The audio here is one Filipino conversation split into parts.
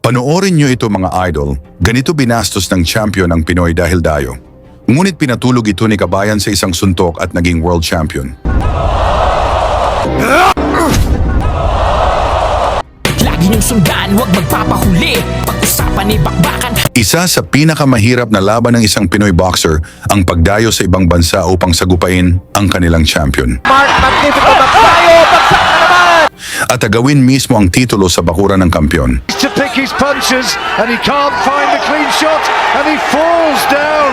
Panoorin nyo ito mga idol, ganito binastos ng champion ang Pinoy dahil dayo. Ngunit pinatulog ito ni Kabayan sa isang suntok at naging world champion. Lagi niyong sundan, huwag magpapahuli. Pag-usapan ni bakbakan. Isa sa pinakamahirap na laban ng isang Pinoy boxer ang pagdayo sa ibang bansa upang sagupain ang kanilang champion. Mark Magnifico Magsayo, bagsak na naman! At agawin mismo ang titulo sa bakuran ng kampiyon. To pick his punches and he can't find the clean shot and he falls down.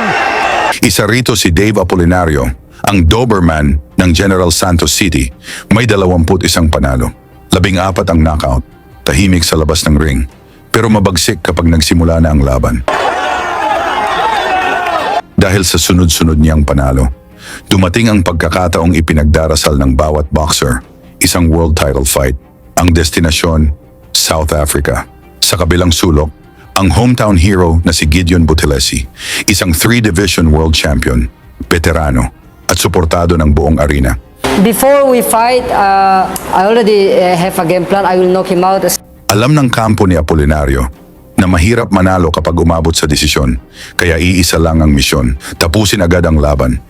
Isa rito si Dave Apolinario, ang Doberman ng General Santos City. May 21 panalo, 14 ang knockout, tahimik sa labas ng ring, pero mabagsik kapag nagsimula na ang laban. Dahil sa sunod-sunod niyang panalo, dumating ang pagkakataong ipinagdarasal ng bawat boxer, isang world title fight, ang destinasyon, South Africa. Sa kabilang sulok, ang hometown hero na si Gideon Butilesi, isang 3-division world champion, veterano, at suportado ng buong arena. Before we fight, I already have a game plan. I will knock him out. Alam ng kampo ni Apolinario na mahirap manalo kapag umabot sa desisyon, kaya iisa lang ang misyon, tapusin agad ang laban.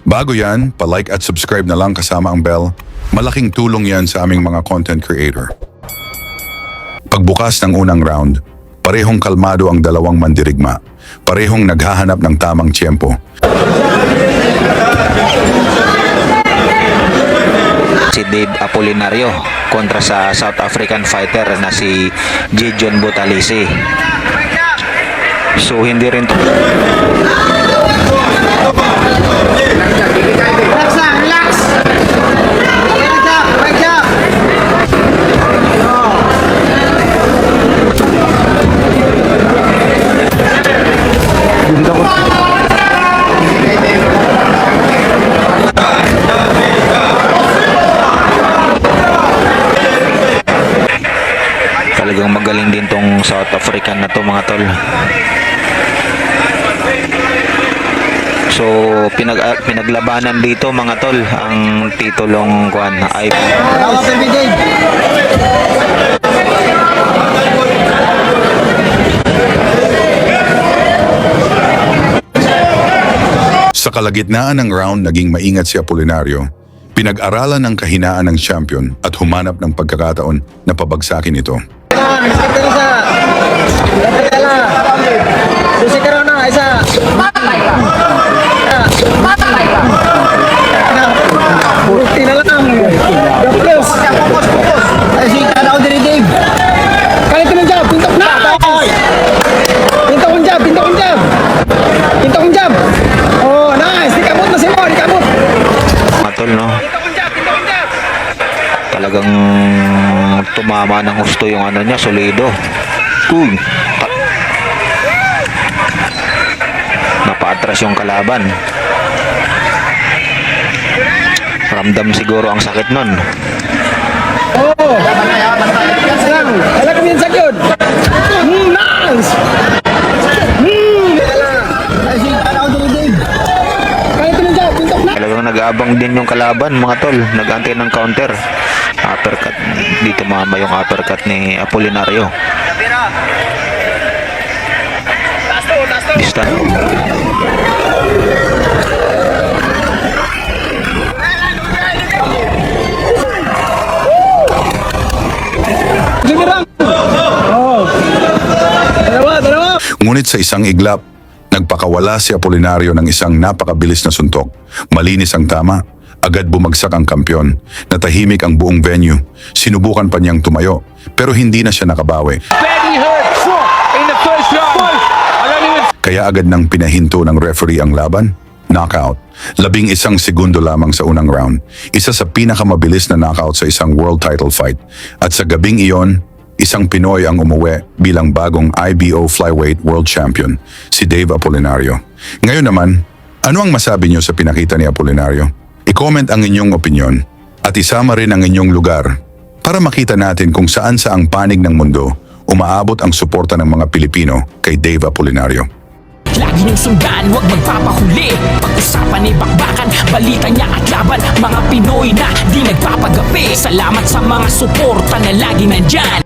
Bago yan, palike at subscribe na lang kasama ang bell. Malaking tulong yan sa aming mga content creator. Pagbukas ng unang round, parehong kalmado ang dalawang mandirigma. Parehong naghahanap ng tamang tiyempo. Si Dave Apolinario kontra sa South African fighter na si Gideon Butilesi. So hindi rin talagang magaling din tong South African na to mga tol. So pinaglabanan dito mga tol ang titulong kuan ay Sa kalagitnaan ng round, naging maingat si Apolinario. Pinag-aralan ng kahinaan ng champion at humanap ng pagkakataon na pabagsakin ito. matol no. Talagang tumama ng husto yung ano niya, solido. Napaatras yung kalaban. Ramdam siguro ang sakit nun. Talagang nag-aabang din yung kalaban mga tol. Nag-antay ng counter. Uppercut. Dito mama yung uppercut ni Apolinario. Distant. Ngunit sa isang iglap, nagpakawala si Apolinario ng isang napakabilis na suntok. Malinis ang tama, agad bumagsak ang kampiyon. Natahimik ang buong venue. Sinubukan pa niyang tumayo, pero hindi na siya nakabawi. Kaya agad nang pinahinto ng referee ang laban. Knockout. 11 segundo lamang sa unang round. Isa sa pinakamabilis na knockout sa isang world title fight. At sa gabing iyon, isang Pinoy ang umuwi bilang bagong IBO Flyweight World Champion, si Dave Apolinario. Ngayon naman, ano ang masabi niyo sa pinakita ni Apolinario? I-comment ang inyong opinyon at isama rin ang inyong lugar para makita natin kung saan sa ang panig ng mundo umaabot ang suporta ng mga Pilipino kay Dave Apolinario. Lagi niyong sundan, huwag magpapahuli. Pag-usapan ni bakbakan, balita niya at laban. Mga Pinoy na di nagpapagapi. Salamat sa mga suporta na lagi nandyan.